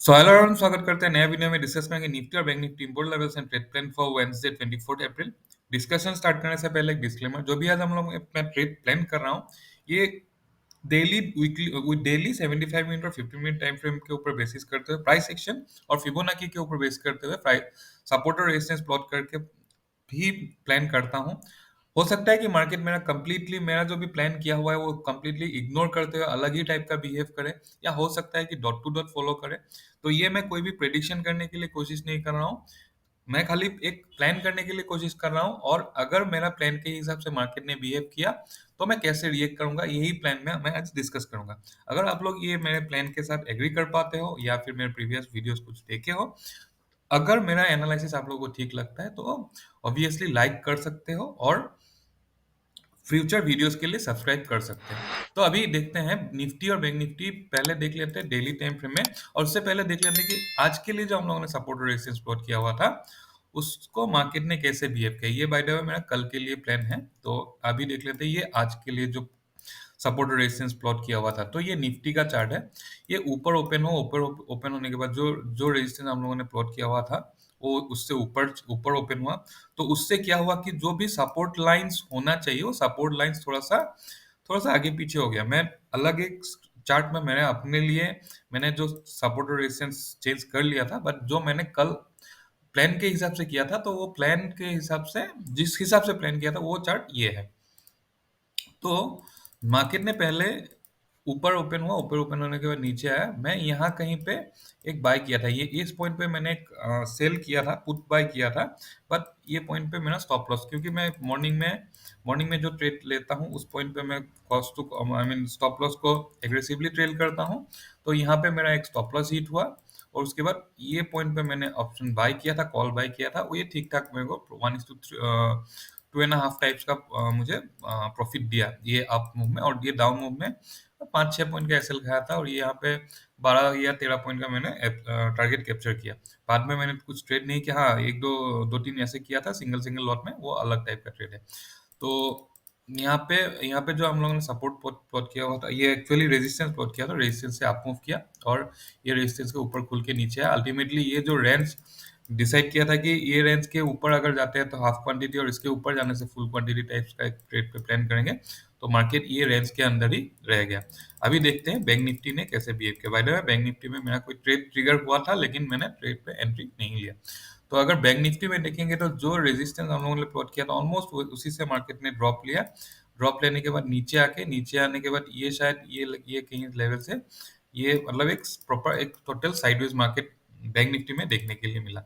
So hello everyone, स्वागत करते हैं नए वीडियो में। डिस्कस करेंगे निफ्टी और bank Nifty import levels and trade plan for Wednesday 24 April. Discussion start करने से पहले एक डिस्क्लेमर, जो भी आज हम लोग अपना ट्रेड प्लान कर रहा हूँ, ये डेली वीकली डेली 75 मिनट और 15 मिनट टाइम फ्रेम के ऊपर बेसिस करते हुए प्राइस एक्शन और फिबोनाची के ऊपर बेस करते हुए प्राइस सपोर्ट और रेजिस्टेंस प्लॉट करके भी प्लान करता हूँ। हो सकता है कि मार्केट मेरा जो भी प्लान किया हुआ है वो कंप्लीटली इग्नोर करते हुए अलग ही टाइप का बिहेव करे, या हो सकता है कि डॉट टू डॉट फॉलो करे। तो ये मैं कोई भी प्रेडिक्शन करने के लिए कोशिश नहीं कर रहा हूँ, मैं खाली एक प्लान करने के लिए कोशिश कर रहा हूँ। और अगर मेरा प्लान के हिसाब से मार्केट ने बिहेव किया तो मैं कैसे रिएक्ट करूंगा, यही प्लान में मैं आज डिस्कस करूंगा। अगर आप लोग ये मेरे प्लान के साथ एग्री कर पाते हो या फिर मेरे प्रीवियस वीडियोस कुछ देखे हो, अगर मेरा एनालिसिस आप लोगों को ठीक लगता है तो ऑब्वियसली लाइक कर सकते हो और फ्यूचर वीडियोस के लिए सब्सक्राइब कर सकते हैं। तो अभी देखते हैं निफ्टी और बैंक निफ्टी, पहले देख लेते हैं डेली टाइम फ्रेम में। और उससे पहले देख लेते हैं कि आज के लिए जो हम लोगों ने सपोर्ट और रेजिस्टेंस प्लॉट किया हुआ था उसको मार्केट ने कैसे बिहेव किया। ये बाय द वे मेरा कल के लिए प्लान है, तो अभी देख लेते हैं ये आज के लिए जो सपोर्ट और रेजिस्टेंस प्लॉट किया हुआ था। तो ये निफ्टी का चार्ट है। ये ऊपर ओपन होने के बाद जो जो रेजिस्टेंस हम लोगों ने प्लॉट किया हुआ था वो उससे ऊपर ऊपर ओपन हुआ। तो उससे क्या हुआ कि जो भी सपोर्ट लाइंस होना चाहिए वो सपोर्ट लाइंस थोड़ा सा आगे पीछे हो गया। मैं अलग एक चार्ट में मैंने जो सपोर्ट और रेजिस्टेंस चेंज कर लिया था, बट जो मैंने कल प्लान के हिसाब से किया था, तो वो प्लान के हिसाब से जिस हिसाब से प्लान किया था वो चार्ट ये है। तो मार्केट ने पहले ऊपर ओपन होने के बाद नीचे आया। मैं यहाँ कहीं पे एक बाय किया था, ये इस पॉइंट पे मैंने एक सेल किया था, पुट बाय किया था। बट ये पॉइंट पे मेरा स्टॉप लॉस, क्योंकि मैं मॉर्निंग में जो ट्रेड लेता हूँ उस पॉइंट पे मैं cost to I mean stop loss को एग्रेसिवली ट्रेल करता हूँ। तो यहाँ पे मेरा एक स्टॉप लॉस हिट हुआ और उसके बाद ये पॉइंट पे मैंने ऑप्शन बाय किया था, कॉल बाय किया था। वो ये ठीक ठाक मेरे को 1:2.5 टाइप्स का मुझे प्रॉफिट दिया, ये अप मूव में। और ये डाउन मूव में 5-6 पॉइंट का एसएल खाया था, और ये यहाँ पे 12 या 13 पॉइंट का मैंने टारगेट कैप्चर किया। बाद में मैंने कुछ ट्रेड नहीं किया, हाँ एक दो दो तीन ऐसे किया था सिंगल सिंगल लॉट में, वो अलग टाइप का ट्रेड है। तो यहाँ पे यहाँ पे जो हम लोगों ने सपोर्ट प्लॉट किया हुआ था, ये एक्चुअली रेजिस्टेंस प्लॉट किया था। रेजिस्टेंस से अप मूव किया और ये रेजिस्टेंस के ऊपर खुल के नीचे आया। अल्टीमेटली ये जो रेंज डिसाइड किया था कि ये रेंज के ऊपर अगर जाते हैं तो हाफ क्वांटिटी, और इसके ऊपर जाने से फुल क्वांटिटी टाइप्स का एक ट्रेड पे प्लान करेंगे। तो मार्केट ये रेंज के अंदर ही रह गया। अभी देखते हैं बैंक निफ्टी ने कैसे बिहेव किया। By the way bank Nifty में मेरा कोई ट्रेड ट्रिगर हुआ था, लेकिन मैंने ट्रेड पे एंट्री नहीं लिया। तो अगर बैंक निफ्टी में देखेंगे तो जो रेजिस्टेंस हम लोगों ने प्लॉट किया था ऑलमोस्ट उसी से मार्केट ने ड्रॉप लिया। ड्रॉप लेने के बाद नीचे आने के बाद ये शायद ये कहीं लेवल से ये मतलब एक प्रॉपर एक total sideways market bank Nifty में देखने के लिए मिला।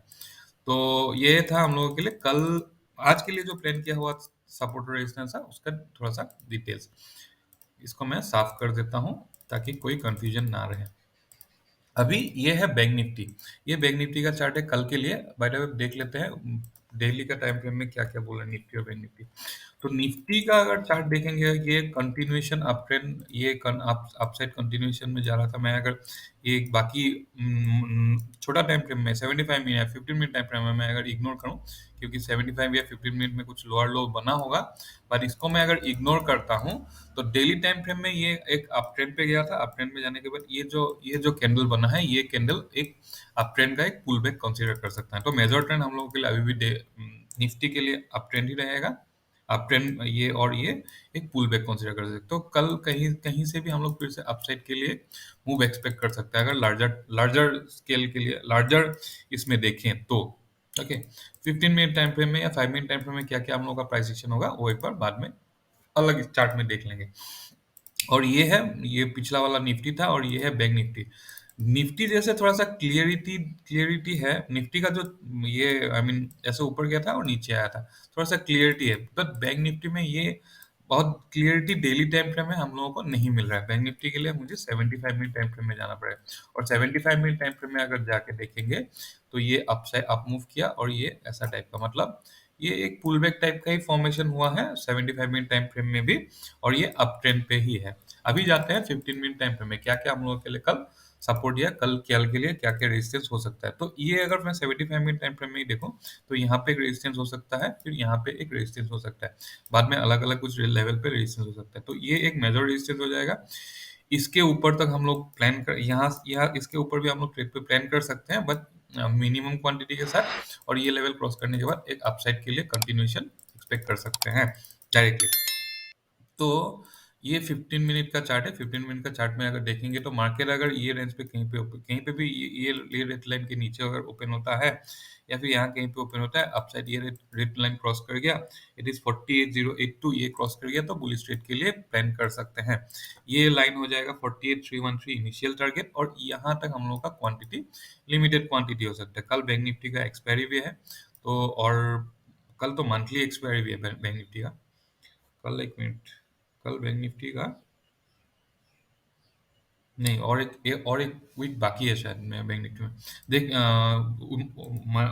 तो ये था हम लोगों के लिए कल। आज के लिए जो प्लान किया हुआ सपोर्ट और रेजिस्टेंस था उसका थोड़ा सा डिटेल्स, इसको मैं साफ कर देता हूँ ताकि कोई कंफ्यूजन ना रहे। अभी ये है बैंक निफ्टी। ये बैंक निफ्टी का चार्ट है कल के लिए। बाय द वे देख लेते हैं डेली का टाइम फ्रेम में क्या क्या बोला निफ्टी और बैंक निफ्टी। तो निफ्टी का अगर चार्ट देखेंगे, ये कंटिन्यूएशन अप ट्रेंड, ये अपसाइड कंटिन्यूएशन में जा रहा था। मैं अगर ये बाकी छोटा टाइम फ्रेम में 75 मिनट या 15 मिनट टाइम फ्रेम में मैं अगर इग्नोर करूं, क्योंकि 75 या 15 मिनट में कुछ लोअर लो बना होगा, पर इसको मैं अगर इग्नोर करता हूं तो डेली टाइम फ्रेम में ये एक अप ट्रेंड पे गया था। अप ट्रेंड में जाने के बाद ये जो कैंडल बना है, ये कैंडल एक अप ट्रेंड का एक पुल बैक कंसीडर कर सकता है। तो मेजर ट्रेंड हम लोगों के लिए अभी भी निफ्टी के लिए अप ट्रेंड ही रहेगा। अप ट्रेंड ये, और ये एक पुल बैक कंसीडर कर सकते हो। तो कल कहीं कहीं से भी हम लोग फिर से अपसाइड के लिए मूव एक्सपेक्ट कर सकते हैं, अगर लार्जर लार्जर स्केल के लिए लार्जर इसमें देखें तो। ओके, 15 मिनट टाइम फ्रेम में या 5 मिनट टाइम फ्रेम में क्या क्या हम लोग का प्राइस एक्शन होगा वो एक बार बाद में अलग चार्ट में देख लेंगे। और ये पिछला वाला निफ्टी था, और ये है बैंक निफ्टी। निफ्टी जैसे थोड़ा सा क्लियरिटी है निफ्टी का, जो ये आई मीन ऐसे ऊपर गया था और नीचे आया था, थोड़ा सा क्लियरिटी है। बट बैंक निफ्टी में ये बहुत क्लियरिटी डेली टाइम फ्रेम में हम लोगों को नहीं मिल रहा है। बैंक निफ्टी के लिए मुझे 75 मिनट टाइम फ्रेम में जाना पड़ेगा, और 75 मिनट टाइम फ्रेम में अगर जाके देखेंगे तो ये अप मूव किया, और ये ऐसा टाइप का मतलब ये एक पुल बैक टाइप का ही फॉर्मेशन हुआ है 75 मिनट टाइम फ्रेम में भी, और ये अप ट्रेंड पे ही है। अभी जाते हैं 15 मिनट टाइम फ्रेम में क्या क्या हम लोगों के लिए कल सपोर्ट या कल के लिए क्या क्या रेजिस्टेंस हो सकता है। तो ये अगर मैं 75 मिनट टाइम फ्रेम में ही देखूं तो यहाँ पे एक रेजिस्टेंस हो सकता है, फिर यहाँ पे एक रेजिस्टेंस हो सकता है, बाद में अलग अलग कुछ लेवल पे रेजिस्टेंस हो सकता है। तो ये एक मेजर रेजिस्टेंस हो जाएगा। इसके ऊपर तक हम लोग प्लान कर यहाँ इसके ऊपर भी हम लोग ट्रेड पे प्लान कर सकते हैं, बट मिनिमम क्वांटिटी के साथ, और ये लेवल क्रॉस करने के बाद एक अपसाइड के लिए कंटिन्यूएशन एक्सपेक्ट कर सकते हैं डायरेक्टली। तो ये 15 मिनट का चार्ट है। 15 मिनट का चार्ट में अगर देखेंगे तो मार्केट अगर ये रेंज पे कहीं पे भी ये रेड लाइन के नीचे अगर ओपन होता है, या फिर यहाँ कहीं पे ओपन होता है अपसाइड, ये रेड लाइन क्रॉस कर गया, इट इज 48082, ये क्रॉस कर गया तो बुल स्ट्रेट के लिए प्लान कर सकते हैं। ये लाइन हो जाएगा 48313 इनिशियल टारगेट, और यहाँ तक हम लोग का क्वांटिटी लिमिटेड क्वांटिटी हो सकता है। कल बैंक निफ्टी का एक्सपायरी भी है, तो और कल तो मंथली एक्सपायरी भी है बैंक निफ्टी का। कल एक मिनट, कल बैंक निफ्टी का नहीं, और एक वीक बाकी है शायद मैं बैंक निफ्टी में देख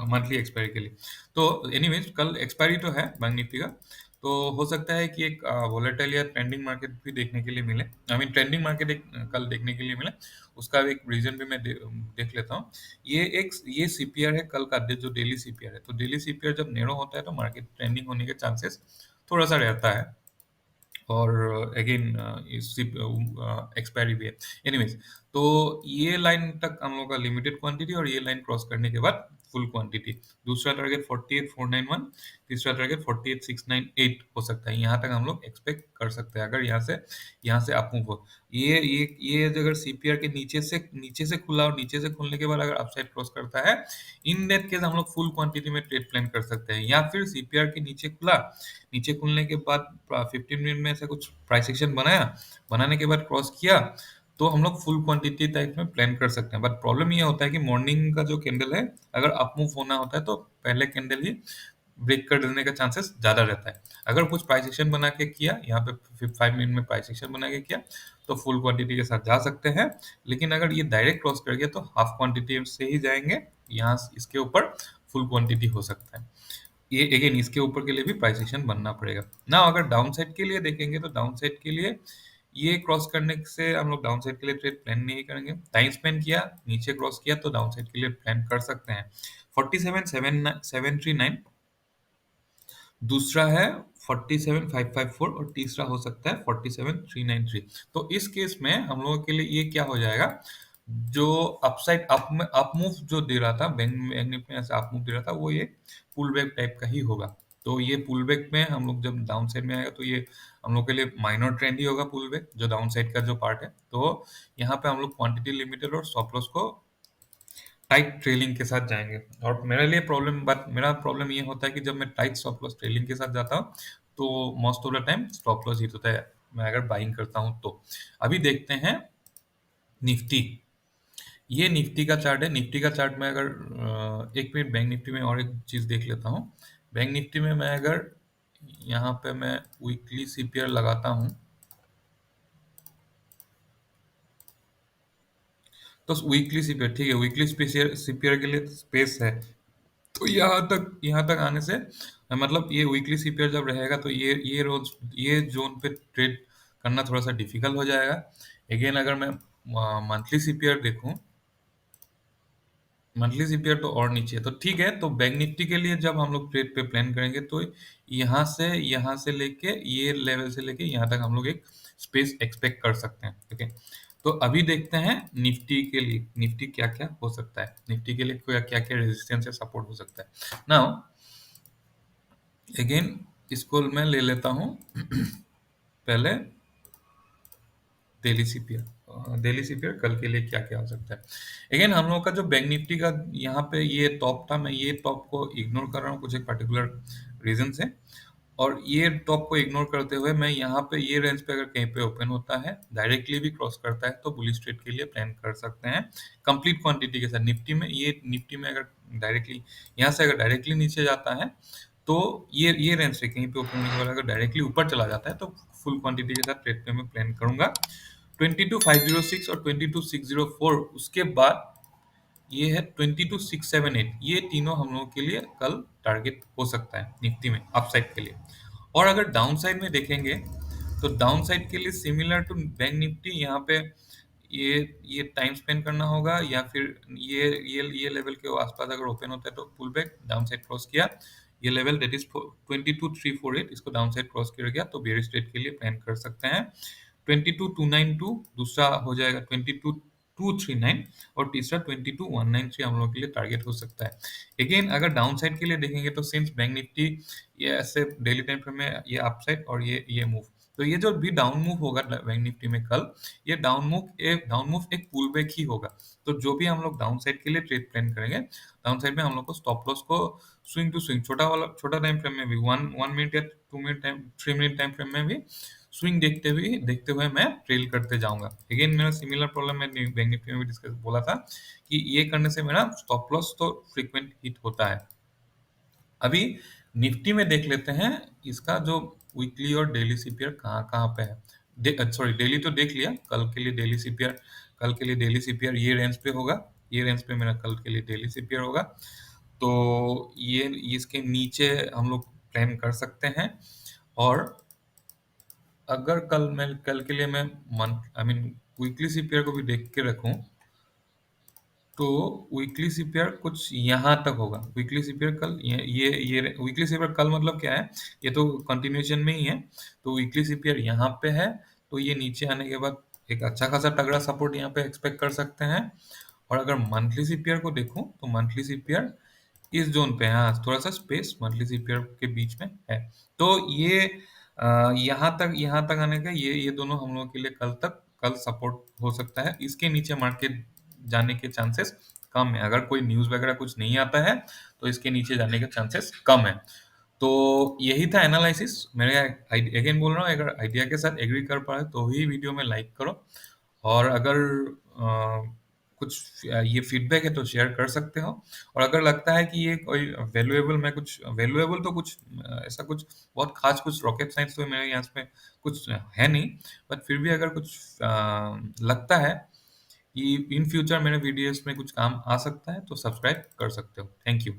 मंथली एक्सपायरी के लिए। तो एनीवेज कल एक्सपायरी तो है बैंक निफ्टी का, तो हो सकता है कि एक वोलेटाइल या ट्रेंडिंग मार्केट भी देखने के लिए मिले। आई मीन ट्रेंडिंग मार्केट एक कल देखने के लिए मिले, उसका एक रीजन भी मैं देख लेता हूँ। ये सीपीआर है कल का, जो डेली सीपीआर है, तो डेली सीपीआर जब नेरो होता है तो मार्केट ट्रेंडिंग होने के चांसेस थोड़ा सा रहता है, और अगेन एक्सपायरी भी है। एनीवेज, तो ये लाइन तक हम लोग का लिमिटेड क्वांटिटी, और ये लाइन क्रॉस करने के बाद फुल क्वांटिटी। दूसरा टारगेट 48491, तीसरा टारगेट 48698 हो सकता है। यहाँ तक हम लोग एक्सपेक्ट कर सकते हैं अगर यहाँ से अप मूव हो। ये अगर सीपीआर के नीचे से खुला, और नीचे से खुलने के बाद अगर अपसाइड क्रॉस करता है, इन दैट केस हम लोग फुल क्वांटिटी में ट्रेड प्लान कर सकते हैं। या फिर सीपीआर के नीचे खुला, नीचे खुलने के बाद 15 मिनट में ऐसा कुछ प्राइस एक्शन बनाया, बनाने के बाद क्रॉस किया, तो हम लोग फुल क्वांटिटी टाइप में प्लान कर सकते हैं। बट प्रॉब्लम ये होता है कि मॉर्निंग का जो कैंडल है, अगर अप मूव होना होता है तो पहले कैंडल ही ब्रेक कर देने का चांसेस ज्यादा रहता है। अगर कुछ प्राइस एक्शन बना के किया, यहाँ पे 5 मिनट में प्राइस एक्शन बना के किया, तो फुल क्वांटिटी के साथ जा सकते हैं। लेकिन अगर ये डायरेक्ट क्रॉस कर गया तो हाफ क्वांटिटी से ही जाएंगे, यहाँ इसके ऊपर फुल क्वांटिटी हो सकता है। ये अगेन इसके ऊपर के लिए भी प्राइस एक्शन बनना पड़ेगा ना। अगर डाउन साइड के लिए देखेंगे तो डाउन साइड के लिए ये क्रॉस करने से हम लोग डाउन साइड के लिए ट्रेड प्लान नहीं करेंगे। टाइम स्पेंड किया, नीचे क्रॉस किया, तो डाउन साइड के लिए प्लान कर सकते हैं। 47739, दूसरा है 47554, और तीसरा हो सकता है 47393। तो इस केस में हम लोगों के लिए ये क्या हो जाएगा, जो अपसाइड अप मूव जो दे रहा था बैंक निफ्टी में, ऐसा अप मूव दे रहा था, वो ये पुल बैक टाइप का ही होगा। तो ये पुल बैक में हम लोग जब डाउन साइड में आएगा, तो ये हम लोग के लिए माइनर ट्रेंड ही होगा पुल बैक, जो डाउन साइड का जो पार्ट है। तो यहाँ पे हम लोग क्वांटिटी लिमिटेड और स्टॉप लॉस को टाइट ट्रेलिंग के साथ जाएंगे। और मेरा प्रॉब्लम ये होता है कि जब मैं टाइट स्टॉप लॉस ट्रेलिंग के साथ जाता हूँ, तो most of the time stop loss hit होता है, मैं अगर बाइंग करता हूँ तो। अभी देखते हैं निफ्टी। ये निफ्टी का चार्ट है। निफ्टी का चार्ट में अगर एक मिनट, बैंक निफ्टी में और एक चीज देख लेता हूँ। बैंक निफ्टी में मैं अगर यहाँ पे मैं वीकली सीपीआर लगाता हूँ, तो वीकली सीपीआर ठीक है, वीकली सीपीआर के लिए स्पेस है। तो यहाँ तक आने से मतलब ये वीकली सीपीआर जब रहेगा, तो ये जोन पे ट्रेड करना थोड़ा सा डिफिकल्ट हो जाएगा। अगेन अगर मैं मंथली सीपीआर देखूं, मंथली सीपीआर तो और नीचे है, तो ठीक है। तो बैंक निफ्टी के लिए जब हम लोग ट्रेड पे प्लान करेंगे, तो यहाँ से लेके ये लेवल से लेके यहाँ तक हम लोग एक स्पेस एक्सपेक्ट कर सकते हैं। ओके, तो अभी देखते हैं निफ्टी के लिए, निफ्टी क्या क्या हो सकता है, निफ्टी के लिए क्या क्या रेजिस्टेंस या सपोर्ट हो सकता है। नाउ अगेन इसको मैं ले लेता हूँ पहले डेली सीपीआर कल के लिए क्या क्या हो सकता है। अगेन हम लोग का जो बैंक निफ्टी का यहाँ पे ये टॉप था, मैं ये टॉप को इग्नोर कर रहा हूँ कुछ एक पर्टिकुलर रीजन से, और ये टॉप को इग्नोर करते हुए मैं यहाँ पे ये रेंज पे अगर कहीं पे ओपन होता है, डायरेक्टली भी क्रॉस करता है, तो बुलिश ट्रेड के लिए प्लान कर सकते हैं कंप्लीट क्वांटिटी के साथ। निफ्टी में अगर डायरेक्टली यहाँ से अगर डायरेक्टली नीचे जाता है, तो ये रेंज से कहीं पे ओपन होने के बाद अगर डायरेक्टली ऊपर चला जाता है, तो फुल क्वांटिटी के साथ ट्रेड पे मैं प्लान करूंगा। 22506 और 22604, उसके बाद ये है 22678, ये तीनों हम लोगों के लिए कल टारगेट हो सकता है निफ्टी में अपसाइड के लिए। और अगर डाउन साइड में देखेंगे, तो डाउन साइड के लिए सिमिलर टू बैंक निफ्टी, यहाँ पे ये टाइम स्पेंड करना होगा, या फिर ये लेवल के आसपास अगर ओपन होता है तो pull back down side cross किया, ये लेवल दैट इज 22348, इसको डाउन साइड क्रॉस किया गया तो बेयरिश ट्रेड के लिए प्लान कर सकते हैं। 22,292, दूसरा हो जाएगा 22,239 और तीसरा 22,193 हम लोग के लिए टारगेट हो सकता है। अगेन अगर डाउन साइड के लिए देखेंगे तो सिंस बैंक निफ्टी ये ऐसे डेली टाइम फ्रेम में ये अपसाइड और ये मूव, तो ये जो भी डाउन मूव होगा बैंक निफ्टी में कल, ये डाउन मूव एक पुल बैक ही होगा। तो जो भी हम लोग डाउन साइड के लिए ट्रेड प्लान करेंगे, डाउन साइड में हम लोग को स्टॉप लॉस को स्विंग टू स्विंग छोटा टाइम फ्रेम में भी 1 मिनट या 2 minute time 3 minute time frame में भी स्विंग देखते हुए मैं ट्रेल करते जाऊंगा। अगेन मेरा सिमिलर प्रॉब्लम मैं बैंक निफ्टी में भी डिस्कस बोला था कि ये करने से मेरा स्टॉप लॉस तो फ्रीक्वेंट हिट होता है। अभी निफ्टी में देख लेते हैं इसका जो वीकली और डेली सीपीआर कहाँ कहाँ पे है। सॉरी, डेली तो देख लिया, कल के लिए डेली सीपीआर ये रेंज पे होगा, ये रेंज पे मेरा कल के लिए डेली सीपीआर होगा। तो ये इसके नीचे हम लोग प्लान कर सकते हैं। और अगर कल के लिए मैं month I mean weekly CPR को भी देख के रखूं, तो वीकली सीपीआर कुछ यहाँ तक होगा। वीकली सीपीआर कल ये वीकली सीपीआर कल मतलब क्या है, ये तो कंटिन्यूएशन में ही है। तो वीकली सीपीआर यहाँ पे है, तो ये नीचे आने के बाद एक अच्छा खासा तगड़ा सपोर्ट यहाँ पे एक्सपेक्ट कर सकते हैं। और अगर मंथली सीपीआर को देखूं तो मंथली सीपीआर इस जोन पे, हाँ थोड़ा सा स्पेस मंथली सीपीआर के बीच में है। तो ये यहाँ तक आने का ये दोनों हम लोगों के लिए कल सपोर्ट हो सकता है। इसके नीचे मार्केट जाने के चांसेस कम है। अगर कोई न्यूज़ वगैरह कुछ नहीं आता है तो इसके नीचे जाने के चांसेस कम है। तो यही था एनालिसिस मेरे। अगेन बोल रहा हूँ, अगर आइडिया के साथ एग्री कर पाए तो ही वीडियो में लाइक करो। और अगर कुछ ये फीडबैक है तो शेयर कर सकते हो। और अगर लगता है कि ये कोई वैल्यूएबल तो कुछ ऐसा कुछ बहुत खास कुछ रॉकेट साइंस तो मेरे यहाँ पे कुछ है नहीं, बट फिर भी अगर कुछ लगता है कि इन फ्यूचर मेरे वीडियोस में कुछ काम आ सकता है तो सब्सक्राइब कर सकते हो। Thank you.